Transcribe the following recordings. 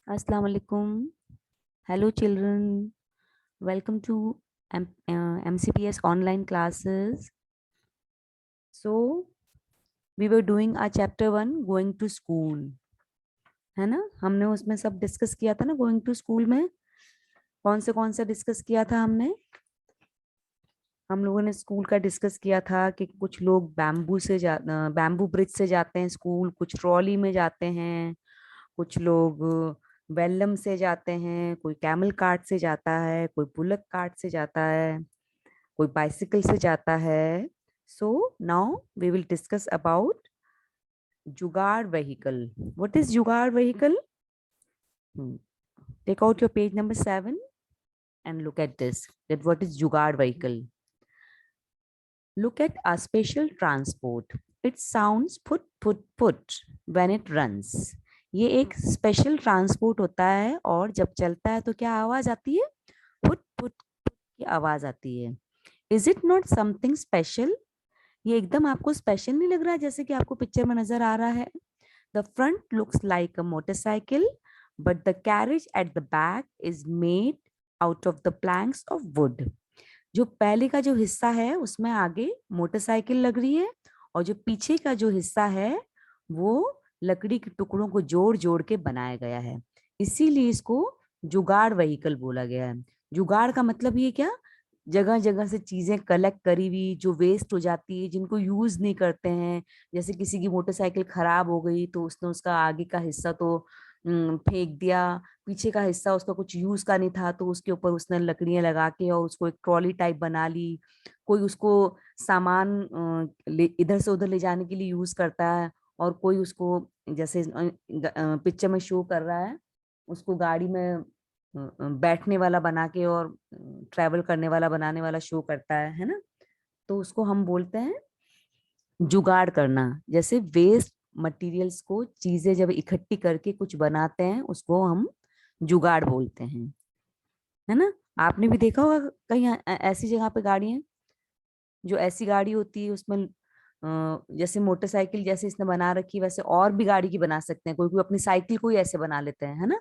Assalamu alaikum. Hello, children. Welcome to MCPS online classes. So, we were doing our chapter 1, going to school. है ना? हमने उसमें सब discuss किया था ना, गोइंग टू स्कूल में कौन सा डिस्कस किया था हमने? हम लोगों ने स्कूल का डिस्कस किया था कि कुछ लोग बैम्बू ब्रिज से जाते हैं स्कूल, कुछ ट्रॉली में जाते हैं, कुछ लोग वेलम से जाते हैं, कोई कैमल कार्ट से जाता है, कोई बुलक कार्ट से जाता है, कोई बाइसिकल से जाता है. So now we will discuss about jugaad vehicle. What is jugaad vehicle? Take out your page number 7 and look at this, that what is jugaad vehicle. Look at a special transport. It sounds put when it runs. ये एक special transport होता है और जब चलता है तो क्या आवाज आती है? पुट की आवाज आती है. Is it not something special? ये एकदम आपको स्पेशल नहीं लग रहा है जैसे कि आपको पिक्चर में नजर आ रहा है? The front looks like a motorcycle but the carriage at the back is made out of the planks of wood. जो पहले का जो हिस्सा है उसमें आगे मोटरसाइकिल लग रही है और जो पीछे का जो हिस्सा है वो लकड़ी के टुकड़ों को जोड़ जोड़ के बनाया गया है. इसीलिए इसको जुगाड़ व्हीकल बोला गया है. जुगाड़ का मतलब ये क्या? जगह जगह से चीजें कलेक्ट करी हुई जो वेस्ट हो जाती है, जिनको यूज नहीं करते हैं. जैसे किसी की मोटरसाइकिल खराब हो गई तो उसने उसका आगे का हिस्सा तो फेंक दिया, पीछे का हिस्सा उसका कुछ यूज का नहीं था तो उसके ऊपर उसने लकड़ियां लगा के और उसको एक ट्रॉली टाइप बना ली. कोई उसको सामान इधर से उधर ले जाने के लिए यूज करता है, और कोई उसको जैसे पिक्चर में शो कर रहा है उसको गाड़ी में बैठने वाला बना के और ट्रैवल करने वाला बनाने वाला शो करता है ना? तो उसको हम बोलते हैं जुगाड़ करना. जैसे वेस्ट मटेरियल्स को चीजें जब इकट्ठी करके कुछ बनाते हैं उसको हम जुगाड़ बोलते हैं, है ना? आपने भी देखा होगा कहीं ऐसी जगह पे गाड़ियां, जो ऐसी गाड़ी होती है उसमें जैसे मोटरसाइकिल जैसे इसने बना रखी है वैसे और भी गाड़ी की बना सकते हैं. कोई कोई अपनी साइकिल को ही ऐसे बना लेते हैं, है ना?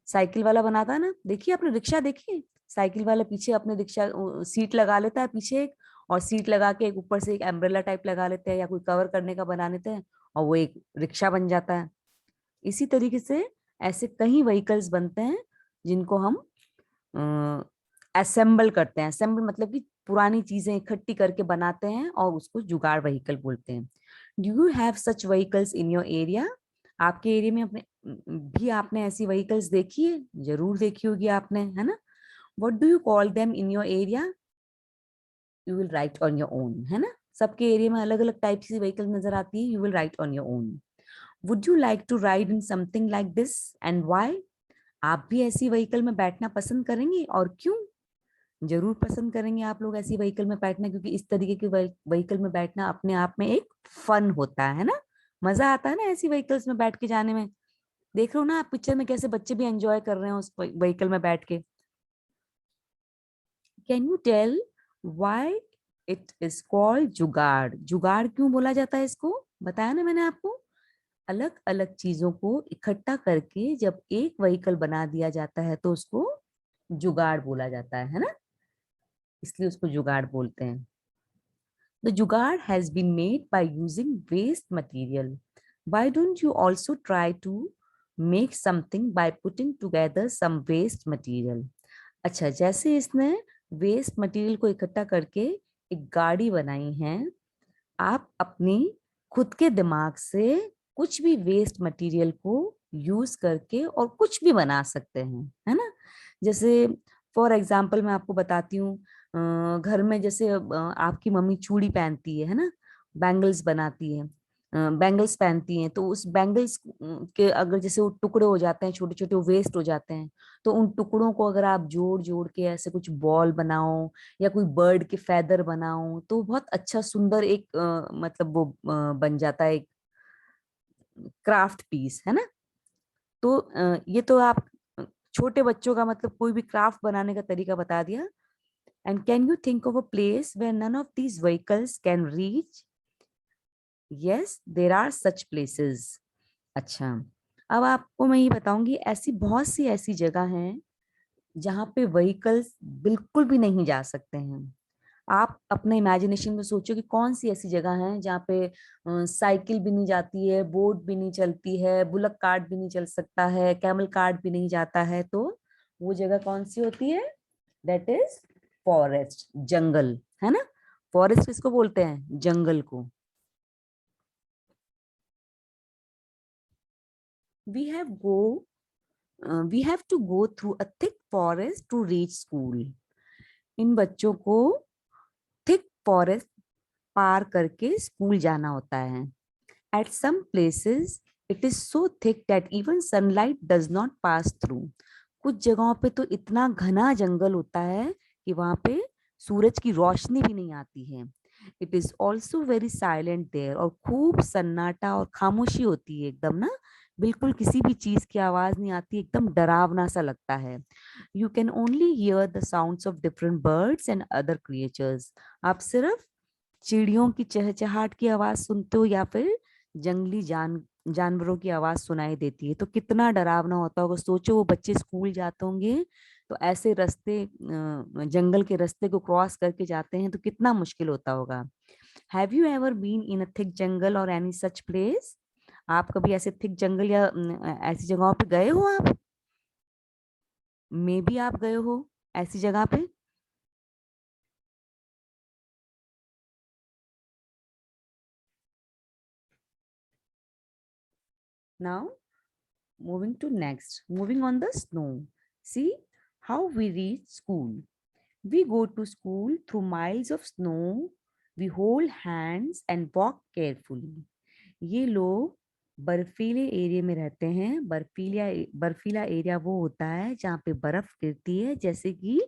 साइकिल वाला बनाता है ना, देखिए आपने रिक्शा देखिए, साइकिल वाला पीछे अपने रिक्शा सीट लगा लेता है पीछे एक, और सीट लगा के एक ऊपर से एक एम्ब्रेला टाइप लगा लेते हैं या कोई कवर करने का बना लेते हैं और वो एक रिक्शा बन जाता है. इसी तरीके से ऐसे कई व्हीकल्स बनते हैं जिनको हम असेंबल करते हैं. असेंबल मतलब कि पुरानी चीजें इकट्ठी करके बनाते हैं और उसको जुगाड़ व्हीकल बोलते हैं. Do you have such vehicles in your area? आपके एरिया में अपने भी आपने ऐसी व्हीकल्स देखी है? जरूर देखी होगी आपने, है ना? What do you call them in your area? You will write on your own, है ना? सबके एरिया में अलग अलग टाइप की व्हीकल नजर आती है. You will write on your own. Would you like to ride in something like this and why? आप भी ऐसी व्हीकल में बैठना पसंद करेंगे और क्यों? जरूर पसंद करेंगे आप लोग ऐसी व्हीकल में बैठना, क्योंकि इस तरीके की व्हीकल में बैठना अपने आप में एक फन होता है ना? मजा आता है ना ऐसी व्हीकल्स में बैठ के जाने में? देख रहे हो ना आप पिक्चर में कैसे बच्चे भी एंजॉय कर रहे हैं उस व्हीकल में बैठ के. Can you tell why it is called jugaad? जुगाड़ क्यों बोला जाता है इसको? बताया ना मैंने आपको. अलग अलग चीजों को इकट्ठा करके जब एक व्हीकल बना दिया जाता है तो उसको जुगाड़ बोला जाता है ना? इसलिए उसको जुगाड़ बोलते हैं. The jugaad has been made by using waste material. Why don't you also try to make something by putting together some waste material? अच्छा, जैसे इसने वेस्ट मटेरियल को इकट्ठा करके एक गाड़ी बनाई है, आप अपनी खुद के दिमाग से कुछ भी वेस्ट मटेरियल को यूज करके और कुछ भी बना सकते हैं, है ना? जैसे फॉर एग्जांपल मैं आपको बताती हूँ. घर में जैसे आपकी मम्मी चूड़ी पहनती है ना? बैंगल्स बनाती है, बैंगल्स पहनती हैं, तो उस बैंगल्स के अगर जैसे वो टुकड़े हो जाते हैं, छोटे छोटे वेस्ट हो जाते हैं, तो उन टुकड़ों को अगर आप जोड़ जोड़ के ऐसे कुछ बॉल बनाओ या कोई बर्ड के फेदर बनाओ तो बहुत अच्छा सुंदर एक मतलब वो बन जाता है, एक क्राफ्ट पीस, है ना? तो ये तो आप छोटे बच्चों का मतलब कोई भी क्राफ्ट बनाने का तरीका बता दिया. And can you think of a place where none of these vehicles can reach? Yes, there are such places. अच्छा, अब आपको मैं ये बताऊंगी, ऐसी बहुत सी ऐसी जगह हैं जहाँ पे व्हीकल्स बिल्कुल भी नहीं जा सकते हैं। आप अपने इमेजिनेशन में सोचो कि कौन सी ऐसी जगह है जहाँ पे साइकिल भी नहीं जाती है, बोट भी नहीं चलती है, बुलक कार्ट भी नहीं चल सकता है, कैमल कार्ट भी नहीं जाता है। तो वो जगह कौन सी होती है? दैट इज फॉरेस्ट, जंगल, है ना। फॉरेस्ट किसको बोलते हैं? जंगल को। We have go we have to go through a thick forest to reach school. इन बच्चों को थिक फॉरेस्ट पार करके स्कूल जाना होता है। At some places it is so thick that even sunlight does not pass through. कुछ जगहों पे तो इतना घना जंगल होता है कि वहां पे सूरज की रोशनी भी नहीं आती है। It is also very silent there, और खूब सन्नाटा और खामोशी होती है एकदम ना। बिल्कुल किसी भी चीज की आवाज नहीं आती, एकदम डरावना सा लगता है। You can only here the sounds of different birds and other creatures. आप सिर्फ चिड़ियों की चहचहाट की आवाज सुनते हो या फिर जंगली जानवरों की आवाज सुनाई देती है। तो कितना डरावना होता होगा। सोचो वो बच्चे स्कूल जाते होंगे तो ऐसे रास्ते, जंगल के रास्ते को क्रॉस करके जाते हैं तो कितना मुश्किल होता होगा। Have you ever been in a thick jungle और एनी सच प्लेस? आप कभी ऐसे थिक जंगल या ऐसी जगहों पे गए हो आप? मे बी आप गए हो ऐसी जगह पे। Now moving to next, moving on the snow. See how we reach school. We go to school through miles of snow. We hold hands and walk carefully. ये लोग बर्फीले एरिया में रहते हैं। बर्फीला एरिया वो होता है जहाँ पे बर्फ गिरती है, जैसे कि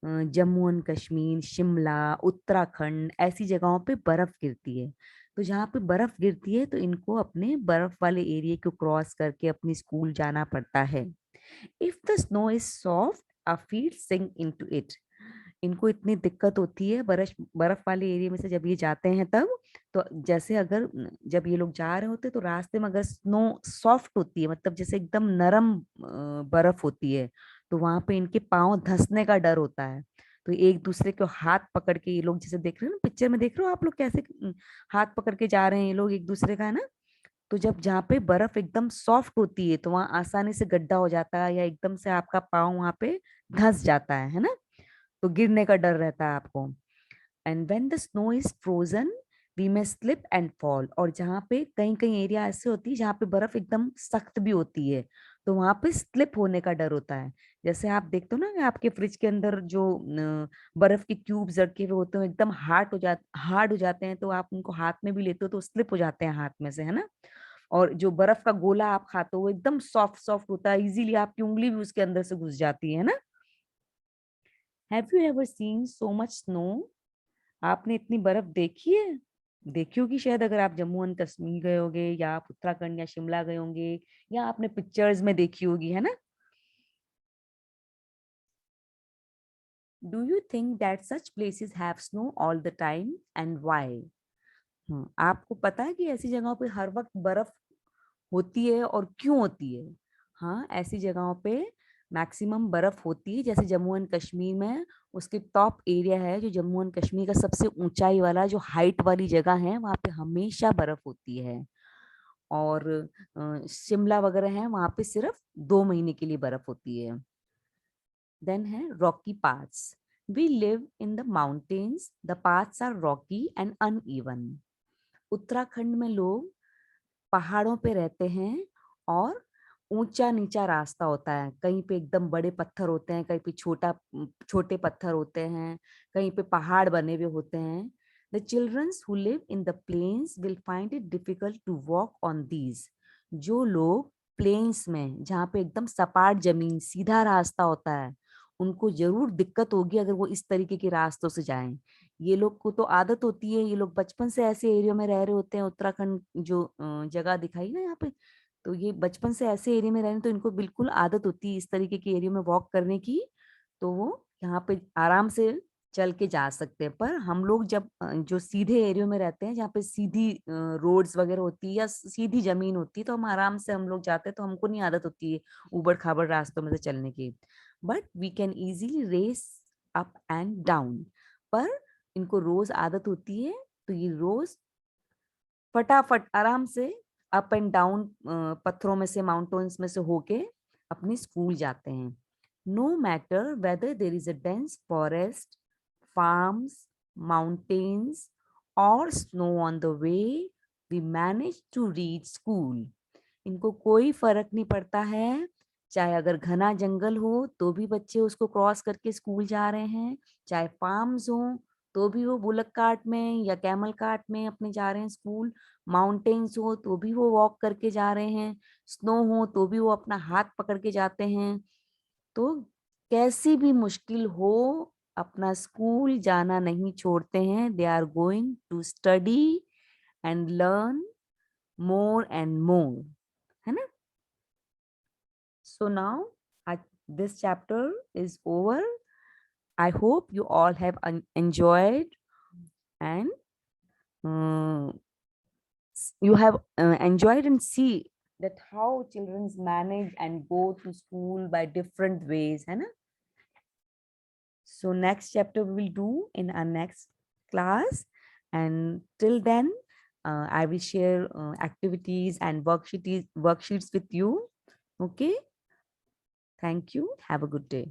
जम्मू एंड कश्मीर, शिमला, उत्तराखंड, ऐसी जगहों पे बर्फ गिरती है। तो जहाँ पे बर्फ गिरती है तो इनको अपने बर्फ वाले एरिया को क्रॉस करके अपनी स्कूल जाना पड़ता है। If the snow is soft, our feet sink into it. इनको इतनी दिक्कत होती है बर्फ बर्फ वाले एरिया में से जब ये जाते हैं तब। तो जैसे अगर जब ये लोग जा रहे होते हैं तो रास्ते में अगर स्नो सॉफ्ट होती है, मतलब जैसे एकदम नरम बर्फ होती है, तो वहां पे इनके पाँव धंसने का डर होता है। तो एक दूसरे को हाथ पकड़ के ये लोग, जैसे देख रहे हो ना पिक्चर में, देख रहे हो आप लोग कैसे हाथ पकड़ के जा रहे हैं ये लोग एक दूसरे का, है ना। तो जब जहाँ पे बर्फ एकदम सॉफ्ट होती है तो वहां आसानी से गड्ढा हो जाता है या एकदम से आपका पाँव वहां पे धंस जाता है ना। तो गिरने का डर रहता है आपको। And when the snow is frozen, we may slip and fall. और जहाँ पे कहीं कहीं एरिया ऐसे होती है जहाँ पे बर्फ एकदम सख्त भी होती है, तो वहां पे स्लिप होने का डर होता है। जैसे आप देखते हो ना कि आपके फ्रिज के अंदर जो बर्फ के क्यूब्स रखे हुए होते हैं एकदम हार्ड हो जाते हैं, तो आप उनको हाथ में भी लेते हो तो स्लिप हो जाते हैं हाथ में से, है ना। और जो बर्फ का गोला आप खाते हो वो एकदम सॉफ्ट सॉफ्ट होता है, इजीली आपकी उंगली भी उसके अंदर से घुस जाती है ना। Have you ever seen so much snow? आपने इतनी बर्फ देखी है? देखी होगी शायद, अगर आप जम्मू एंड कश्मीर गए होगे या आप उत्तराखंड या शिमला गए होंगे, या आपने पिक्चर्स में देखी होगी, है ना। Do you think that such places have snow all the time and why? आपको पता है कि ऐसी जगहों पे हर वक्त बर्फ होती है और क्यों होती है? हाँ, ऐसी जगहों पे मैक्सिमम बर्फ होती है, जैसे जम्मू एंड कश्मीर में उसके टॉप एरिया है, जो जम्मू एंड कश्मीर का सबसे ऊंचाई वाला जो हाइट वाली जगह है, वहां पे हमेशा बर्फ होती है। और शिमला वगैरह है, वहां पे सिर्फ 2 महीने के लिए बर्फ होती है। देन है rocky paths. We live in the mountains, the paths are rocky and uneven. Uttarakhand में लोग पहाड़ों पे रहते हैं और ऊंचा नीचा रास्ता होता है। कहीं पे एकदम बड़े पत्थर होते हैं, कहीं पे छोटे पत्थर होते हैं, कहीं पे पहाड़ बने हुए होते हैं। The childrens who live in the plains will find it difficult to walk on these. जो लोग प्लेन्स में, जहाँ पे एकदम सपाट जमीन सीधा रास्ता होता है, उनको जरूर दिक्कत होगी अगर वो इस तरीके के रास्तों से जाएं। ये लोग को तो आदत होती है, ये लोग बचपन से ऐसे एरिया में रह रहे होते हैं। उत्तराखंड जो जगह दिखाई ना यहाँ पे, तो ये बचपन से ऐसे एरिया में रह रहे हैं, तो इनको बिल्कुल आदत होती है इस तरीके के एरिया में वॉक करने की। तो वो यहाँ पे आराम से चल के जा सकते हैं। पर हम लोग जब जो सीधे एरिया में रहते हैं, जहाँ पे सीधी रोड्स वगैरह होती है या सीधी जमीन होती है, तो हम आराम से हम लोग जाते हैं, तो हमको नहीं आदत होती है ऊबड़ खाबड़ रास्तों में से चलने की। But we can easily race up and down. पर इनको रोज आदत होती है, तो ये रोज फटाफट आराम से अप एंड डाउन पत्थरों में से, माउंटेन्स में से होके अपनी स्कूल जाते हैं। No matter whether there is a dense forest, farms, mountains, or snow on the way, we manage to reach school. इनको कोई फर्क नहीं पड़ता है, चाहे अगर घना जंगल हो तो भी बच्चे उसको क्रॉस करके स्कूल जा रहे हैं, चाहे फार्म्स हो तो भी वो बुलक कार्ट में या कैमल कार्ट में अपने जा रहे हैं स्कूल, माउंटेन्स हो तो भी वो वॉक करके जा रहे हैं, स्नो हो तो भी वो अपना हाथ पकड़ के जाते हैं। तो कैसी भी मुश्किल हो, अपना स्कूल जाना नहीं छोड़ते हैं। They are going to study and learn more and more, है ना। So now this chapter is over. I hope you all have enjoyed, and uh, you have enjoyed and see that how children manage and go to school by different ways, है ना. So next chapter we will do in our next class. And till then, I will share activities and worksheets with you. Okay. Thank you. Have a good day.